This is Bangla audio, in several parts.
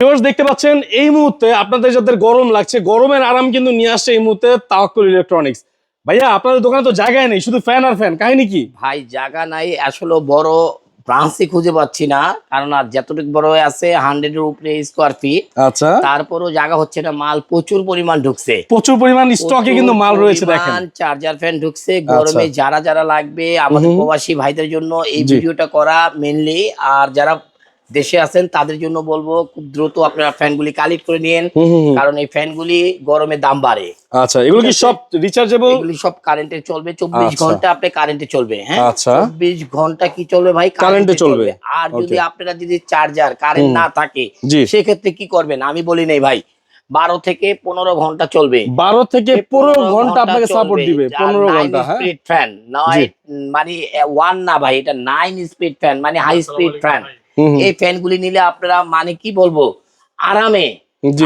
ভিউয়ার্স দেখতে পাচ্ছেন এই মুহূর্তে আপনাদের যাদের গরম লাগছে গরমের আরাম কিন্তু নিয়ে আসছে এই মুহূর্তে তাওয়াক্কুল ইলেকট্রনিক্স। ভাইয়া আপনাদের দোকানে তো জায়গায় নেই, শুধু ফ্যান আর ফ্যান, কাহিনী কি? ভাই জায়গা নাই আসলে, বড় ব্রাঞ্চই খুঁজে পাচ্ছি না, কারণ আর যতটুকু বড় আছে 100 এর উপরে স্কোয়ার ফিট। আচ্ছা, তারপরও জায়গা হচ্ছে না, মাল প্রচুর পরিমাণ ঢুকছে, প্রচুর পরিমাণ স্টকে কিন্তু মাল রয়েছে দেখেন। চার্জার ফ্যান ঢুকছে গরমে, যারা যারা লাগবে আমাদের প্রবাসী ভাইদের জন্য এই ভিডিওটা করা মেনলি। আর যারা দেশে আছেন তাদের জন্য বলবো খুব দ্রুত আপনারা ফ্যানগুলি কালেক্ট করে নিন, কারণ এই ফ্যানগুলি গরমে দাম বাড়ে। আচ্ছা, এগুলো কি সব রিচার্জেবল? এগুলি সব কারেন্টে চলবে, 24 ঘন্টা আপনি কারেন্টে চলবে। হ্যাঁ, আচ্ছা, 24 ঘন্টা কি চলবে ভাই? কারেন্টে চলবে। আর যদি আপনারা যদি চার্জার কারেন্ট না থাকে সেক্ষেত্রে কি করবেন আমি বলি নাই ভাই, 12 থেকে 15 ঘন্টা চলবে। 12 থেকে 15 ঘন্টা আপনাকে সাপোর্ট দিবে। 15 ঘন্টা, হ্যাঁ, স্পিড ফ্যান নয়, মানে 1 না ভাই, এটা 9 স্পিড ফ্যান, মানে হাই স্পিড ফ্যান। এই ফ্যানগুলি নিলে আপনারা মানে কি বলবো, আরামে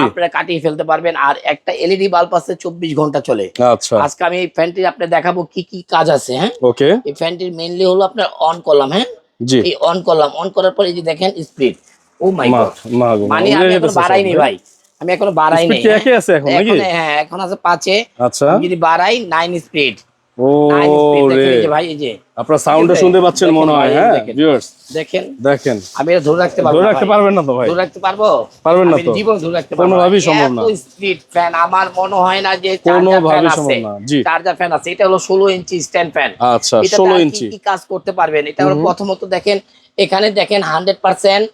আপনারা কাটিয়ে ফেলতে পারবেন। আর একটা এলইডি বাল্ব আছে 24 ঘন্টা চলে। আচ্ছা, আজকে আমি এই ফ্যানটি আপনাদের দেখাবো কি কি কাজ আছে। হ্যাঁ, ওকে। এই ফ্যানটির মেইনলি হলো আপনার অন করলাম। হ্যাঁ, এই অন করলাম, অন করার পর এই যে দেখেন স্পিড, ও মাই গড, মানে আমি এখন বাড়াইনি ভাই, আমি এখনো বাড়াই নাই। স্পিড কি আছে এখন নাকি? হ্যাঁ, এখন আছে 5 এ। আচ্ছা, যদি বাড়াই 9 স্পিড। ও রে, ভাই এই যে আপনারা সাউন্ডটা শুনতে পাচ্ছেন মনে হয়। হ্যাঁ ভিউয়ার্স দেখেন, দেখেন, আমি এটা ধরে রাখতে পারবো? ধরে রাখতে পারবেন না তো ভাই? ধরে রাখতে পারবো? পারবেন না তো, জীবন ধরে রাখতে পারবো কোনোভাবেই সম্ভব না। এত স্পিড ফ্যান আমার মনে হয় না যে কোনোভাবেই সম্ভব না। জি, চার্জার ফ্যান আছে। এটা হলো 16 ইঞ্চি স্ট্যান্ড ফ্যান। আচ্ছা, 16 ইঞ্চি। কি কাজ করতে পারবেন? এটা হলো প্রথমত দেখেন, এখানে দেখেন 100%,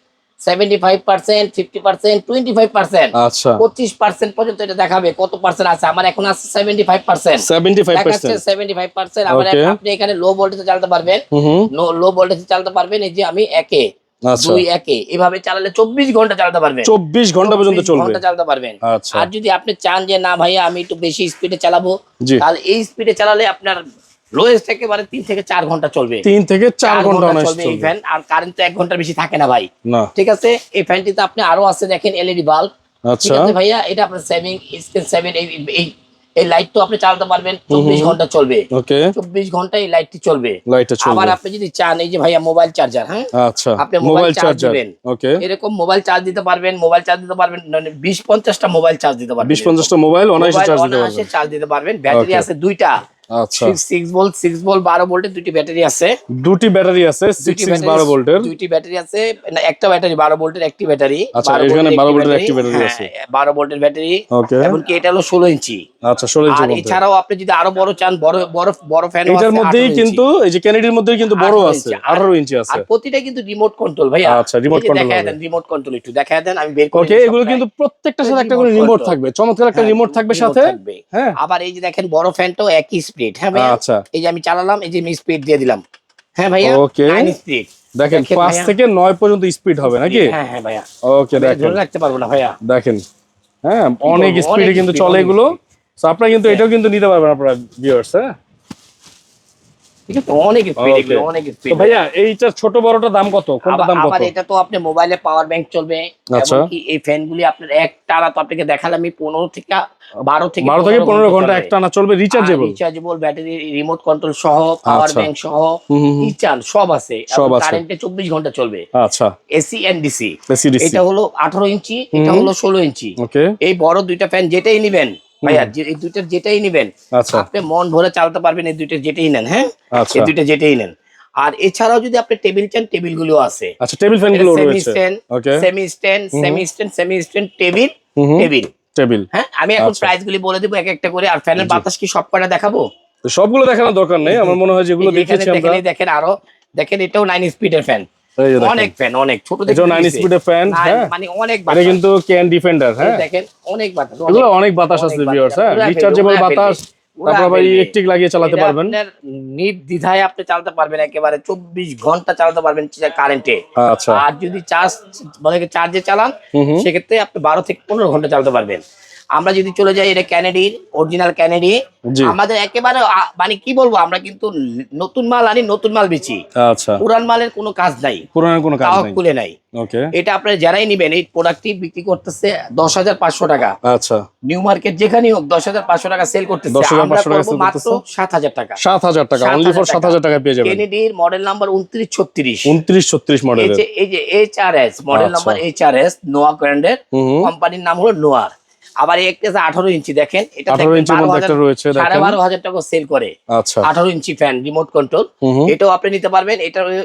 75%, 50%, 25%, আচ্ছা, 25% পর্যন্ত এটা দেখাবে কত পার্সেন্ট আছে। আমার এখন আছে 75%, 75%। আবার আপনি এখানে লো ভোল্টেজে চালাতে পারবেন, লো ভোল্টেজে চালাতে পারবেন। এই যে আমি একে 2 একে এভাবে চালালে 24 ঘন্টা চালাতে পারবেন। 24 ঘন্টা পর্যন্ত চলবে, চালাতে পারবেন। আচ্ছা, আর যদি আপনি চান যে না ভাইয়া আমি একটু বেশি স্পিডে চালাবো, তাহলে এই স্পিডে চালালে আপনার লোয়েস্ট একেবারে 3 থেকে 4 ঘন্টা চলবে। 3 থেকে 4 ঘন্টা চলবে এই ফ্যান। আর কারেন্ট তো 1 ঘন্টার বেশি থাকে না ভাই। ঠিক আছে, এই ফ্যানটিতে আপনি আরো আছে দেখেন এলইডি বাল্ব। ঠিক আছে ভাইয়া, এটা আপনার সেভিং স্ক্রিন 7, এই লাইট তো আপনি চালাতে পারবেন, 24 ঘন্টা চলবে। ওকে, 24 ঘন্টা এই লাইটটি চলবে। আবার আপনি যদি চান এই যে ভাইয়া মোবাইল চার্জার, হ্যাঁ, আচ্ছা, আপনি মোবাইল চার্জ দিবেন। ওকে, এরকম মোবাইল চার্জ দিতে পারবেন, মোবাইল চার্জ দিতে পারবেন, 20-50টা মোবাইল চার্জ দিতে পারবেন, 20-50টা মোবাইল অনায়াসে চার্জ দিতে পারবেন। ব্যাটারি আছে দুইটা, আচ্ছা, 6 ভোল্ট 12 ভোল্টের দুটি ব্যাটারি আছে। 2টি ব্যাটারি আছে 6-12 ভোল্টের, দুটি ব্যাটারি আছে। না, একটা ব্যাটারি 12 ভোল্টের একটি ব্যাটারি। আচ্ছা, এখানে 12 ভোল্টের একটি ব্যাটারি আছে, 12 ভোল্টের ব্যাটারি। ওকে, এবং কি এটা হলো 16 ইঞ্চি। আচ্ছা, 16 ইঞ্চি। আর এছাড়াও আপনি যদি আরো বড় চান, বড় ফ্যান আছে। এটার মধ্যেই কিন্তু এই যে ক্যানেডির মধ্যেই কিন্তু বড় আছে, 18 ইঞ্চি আছে। আর প্রতিটা কিন্তু রিমোট কন্ট্রোল ভাইয়া। আচ্ছা, রিমোট কন্ট্রোল দেখায় দেন, রিমোট কন্ট্রোল একটু দেখায় দেন, আমি বের করি। ওকে, এগুলো কিন্তু প্রত্যেকটার সাথে একটা করে রিমোট থাকবে, চমৎকার একটা রিমোট থাকবে সাথে। হ্যাঁ, আবার এই যে দেখেন বড় ফ্যানটাও একই স্পিড। হ্যাঁ ভাইয়া, আচ্ছা, এই যে আমি চালালাম, এই যে আমি স্পিড দিয়ে দিলাম। হ্যাঁ ভাইয়া, ওকে, 9 স্পিড দেখেন 5 থেকে 9 পর্যন্ত স্পিড হবে নাকি? হ্যাঁ হ্যাঁ ভাইয়া, ওকে, দেখেন ধরে রাখতে পারবো না ভাইয়া, দেখেন। হ্যাঁ, অনেক স্পিডে কিন্তু চলে এগুলো। সো আপনারা কিন্তু এটাও কিন্তু নিতে পারবেন আপনারা ভিউয়ার্স। হ্যাঁ, ঠিক আছে, অনেক স্পিড, এগুলো অনেক স্পিড। তো ভাইয়া এইটার ছোট বড়টা দাম কত? কোনটা দাম কত? আবার এটা তো আপনি মোবাইলে পাওয়ার ব্যাংক চলবে। এবং কি এই ফ্যানগুলি আপনার একটানা তো আপনাকে দেখালাম, আমি 12 থেকে 15 ঘন্টা একটানা চলবে, রিচার্জেবল ব্যাটারি, রিমোট কন্ট্রোল সহ, পাওয়ার ব্যাংক সহ, কিচান সব আছে। কারেন্টে 24 ঘন্টা চলবে। আচ্ছা, এসি এন্ড ডিসি। এটা হলো 18 ইঞ্চি, এটা হলো 16 ইঞ্চি। ওকে, এই বড় দুইটা ফ্যান যেটাই নেবেন ভাইয়া, এই দুইটার যেটাই নেবেন আপনি মন ভরে চালাতে পারবেন, এই দুইটার যেটাই নেন। হ্যাঁ, এই দুইটা যেটাই নেন। আর এছাড়াও যদি আপনি টেবিল চান, টেবিল গুলো আছে। আচ্ছা, টেবিল ফ্যান গুলো রয়েছে। Semi stand table. হ্যাঁ, আমি এখন প্রাইস গুলি বলে দিব এক একটা করে। আর ফ্যানের বাতাস কি সব কটা দেখাবো? সবগুলো দেখানোর দরকার নেই, আমার মনে হয় যেগুলো দেখেছি আমরা। দেখেন আরো দেখেন, এটাও 9 স্পিডের ফ্যান। অনেক ফ্যান, অনেক ছোট, এটাও 9 স্পিডের ফ্যান। হ্যাঁ, মানে অনেক বাতাস। এটা কিন্তু ক্যান ডিফেন্ডার। হ্যাঁ, দেখেন অনেক বাতাস, এগুলো অনেক বাতাস আছে ভিউয়ার্স। হ্যাঁ, রিচার্জেবল বাতাস, তারপর আবার ইলেকট্রিক লাগিয়ে চালাতে পারবেন। আপনার নির্দ্বিধায় আপনি চালাতে পারবেন, একেবারে 24 ঘন্টা চালাতে পারবেন কারেন্টে। আচ্ছা, আর যদি চার্জে চালান সেক্ষেত্রে আপনি 12 থেকে 15 ঘন্টা চালাতে পারবেন। আমরা যদি চলে যাই, এটা ক্যানেডির অরিজিনাল ক্যানেডি। জি। আমাদের একেবারে মানে কি বলবো, আমরা কিন্তু নতুন মাল আনি, নতুন মাল বেচি। আচ্ছা, পুরান মালের কোনো কাজ নাই, পুরানোর কোনো কাজ তাও নেই। খুলে নাই। ওকে, এটা আপনারা যারাই নিবেন, এই প্রোডাক্টটি বিক্রি করতেছে 10,500 টাকা। আচ্ছা, নিউ মার্কেট যেখানেই হোক 10,500 টাকা সেল করতেছে, 10,500 আমরা টাকা করবো সেল মাত্র করতেছে। 7,000 টাকা। 7,000 টাকা, অনলি ফর 7,000 টাকা পেয়ে যাবেন। কেনেডির মডেল নাম্বার 2936, 2936 এই মডেলের। যে এইচআরএস মডেল নাম্বার, এইচআরএস নোয়া ব্র্যান্ডের, কোম্পানির নাম হলো নোয়ার। আবার এই একটা 18 ইঞ্চি দেখেন, এটা 18 ইঞ্চির মধ্যে একটা রয়েছে দেখেন, 12,500 টাকা সেল করে। আচ্ছা, 18 ইঞ্চি ফ্যান রিমোট কন্ট্রোল, এটাও আপনি নিতে পারবেন।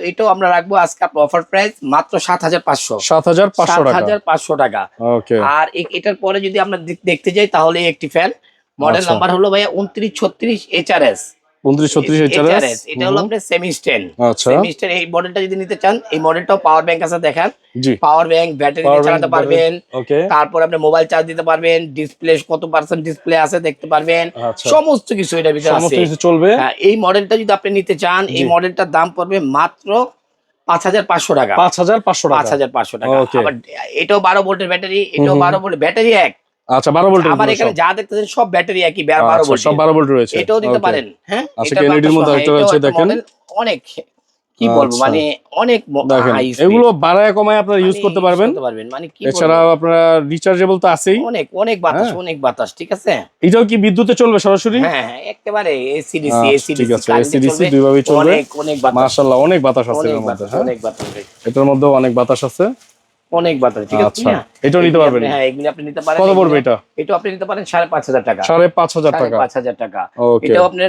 এটাও আমরা রাখবো আজকে অফার প্রাইস মাত্র 7,500 7,500 টাকা। 7,500 টাকা। ওকে, আর এটার পরে যদি আমরা দেখতে যাই, তাহলে একটি ফ্যান মডেল নাম্বার হলো ভাইয়া 2936 এইচআরএস। 2936 এইচআরএস, এটা হলো আপনার সেমি স্ট্যান্ড। আচ্ছা, সেমি স্ট্যান্ড এই মডেলটা যদি নিতে চান, এই মডেলটাও পাওয়ার ব্যাংক আছে দেখেন, জি, পাওয়ার ব্যাংক, ব্যাটারি দিয়ে চালাতে পারবেন। ওকে, তারপর আপনি মোবাইল চার্জ দিতে পারবেন, ডিসপ্লে কত পার্সেন্ট ডিসপ্লে আছে দেখতে পারবেন, আচ্ছা, সমস্ত কিছু এটার ভিতরে সমস্ত আছে। কিছু চলবে। হ্যাঁ, এই মডেলটা যদি আপনি নিতে চান, এই মডেলটার দাম পড়বে মাত্র 5,500 টাকা। 5,500 টাকা, 5,500 টাকা। ওকে। আবার এটাও 12 ভোল্টের ব্যাটারি, এটাও 12 ভোল্টের ব্যাটারি এক। আচ্ছা, 12 ভোল্টের। আমার এখানে যা দেখতেছেন সব ব্যাটারি একই, 12 ভোল্ট। সব 12 ভোল্ট রয়েছে। এটাও দিতে ওকে। পারেন। হ্যাঁ, আচ্ছা, এটা কেনেডির মধ্যে একটা রয়েছে দেখেন, অনেক কি বলবো, আচ্ছা। মানে অনেক দেখেন, হাই স্পিড, এগুলো বাড়ায় কমায় আপনারা ইউজ করতে পারবেন। মানে কি এছাড়াও আপনারা রিচার্জেবল তো আছেই। অনেক অনেক বাতাস, অনেক বাতাস, ঠিক আছে। এটাও কি বিদ্যুতে চলবে সরাসরি? হ্যাঁ হ্যাঁ, একেবারে এসি ডিসি, এসি ঠিক ডিসি, আছে, এসি ডিসি দুইভাবেই চলবে। অনেক অনেক বাতাস, মাশাআল্লাহ, অনেক বাতাস আছে এর অনেক মধ্যে। বাতাস, হ্যাঁ, অনেক বাতাস, এটার মধ্যে অনেক বাতাস আছে, অনেক বাতাস, ঠিক আছে। আচ্ছা, এটাও নিতে পারবেন। হ্যাঁ, এগুলি আপনি নিতে পারেন। কত পড়বে এটা? এটা আপনি নিতে পারেন 5,500 টাকা। 5,500 টাকা, 5,500 টাকা। ওকে। এটাও আপনি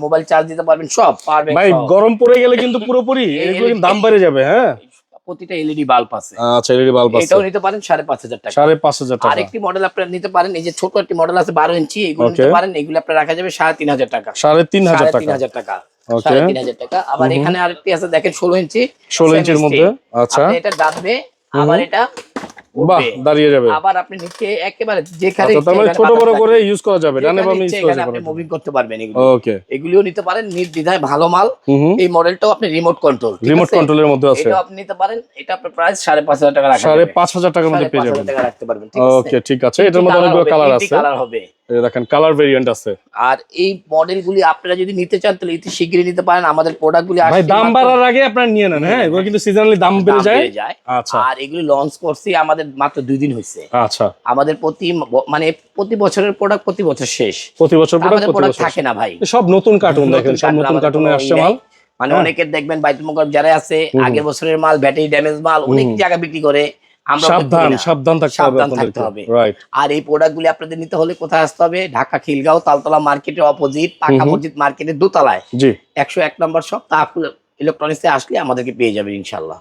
মোবাইল চার্জ দিতে পারবেন, সব পাওয়ার ব্যাংক। ভাই গরম পড়ে গেলে কিন্তু পুরোপুরি এগুলো কিন্তু দাম বেড়ে যাবে। হ্যাঁ, প্রতিটা এলইডি বাল্ব আছে। আচ্ছা, এলইডি বাল্ব আছে, এটাও নিতে পারেন 5,500 টাকা। 5,500 টাকা। আরেকটি মডেল আপনি নিতে পারেন, এই যে ছোট একটি মডেল আছে 12 ইঞ্চি, এগুলো নিতে পারেন। এগুলো আপনি রাখা যাবে 3,500 টাকা। 3,500 টাকা, 3,500 টাকা, ওকে। 3,500 টাকা। আবার এখানে আরেকটি আছে দেখেন 16 ইঞ্চি, 16 ইঞ্চির মধ্যে, আচ্ছা, আপনি এটা দাববে, আবার এটা বাহ, উঠবে। দাঁড়িয়ে যাবে। আবার আপনি নিচে একেবারে যেখানে আচ্ছা, তার মানে ছোট বড় করে ইউজ করা যাবে, ডানে বামে ইউজ করা আপনি যাবে। মুভিং করতে পারবেন। এগুলো ওকে, এগুলিও নিতে পারেন নির্দ্বিধায়, ভালো মাল। এই মডেলটাও আপনি রিমোট কন্ট্রোল, রিমোট কন্ট্রোলের মধ্যে আছে। এটা আপনি নিতে পারেন। এটা আপনার প্রাইস 5,500 টাকা রাখা যাবে। 5,500 টাকার মধ্যে পেয়ে যাবেন। 5,500 টাকা রাখতে পারবেন, ঠিক আছে। ওকে, ঠিক আছে। এটার মধ্যে অনেকগুলো কালার আছে, কালার হবে। এই দেখেন কালার ভেরিয়েন্ট আছে। আর এই মডেলগুলি আপনারা যদি নিতে চান, তাহলে অতি শীঘ্রই নিতে পারেন। আমাদের প্রোডাক্টগুলি ভাই দাম বাড়ার আগে আপনারা নিয়ে নেন। হ্যাঁ, এগুলো কিন্তু সিজনালি দাম বেড়ে যায়। আচ্ছা, আর এগুলি লঞ্চ করছি আমাদের মাত্র 2 দিন হয়েছে। আচ্ছা, আমাদের প্রতি বছরের প্রোডাক্ট প্রতি বছর শেষ। প্রতি বছর আমাদের প্রোডাক্ট থাকে না ভাই, সব নতুন কার্টুন দেখেন, সব নতুন কার্টুনে আসছে মাল। মানে অনেকের দেখবেন বাইতুল মুকাররম যারা আছে, আগের বছরের মাল, ব্যাটারি ড্যামেজ মাল অনেক জায়গা বিক্রি করে। আমরা সাবধান থাকতে হবে, রাইট। আর এই প্রোডাক্টগুলি আপনাদের নিতে হলে কোথায় আসতে হবে? ঢাকা খিলগাঁও তালতলা মার্কেটের অপোজিট, পাকা মসজিদ মার্কেটের দোতলায়, জি, 101 নম্বর শপ তাহফুজ ইলেকট্রনিক্সে আসলে আমাদেরকে পেয়ে যাবেন ইনশাআল্লাহ।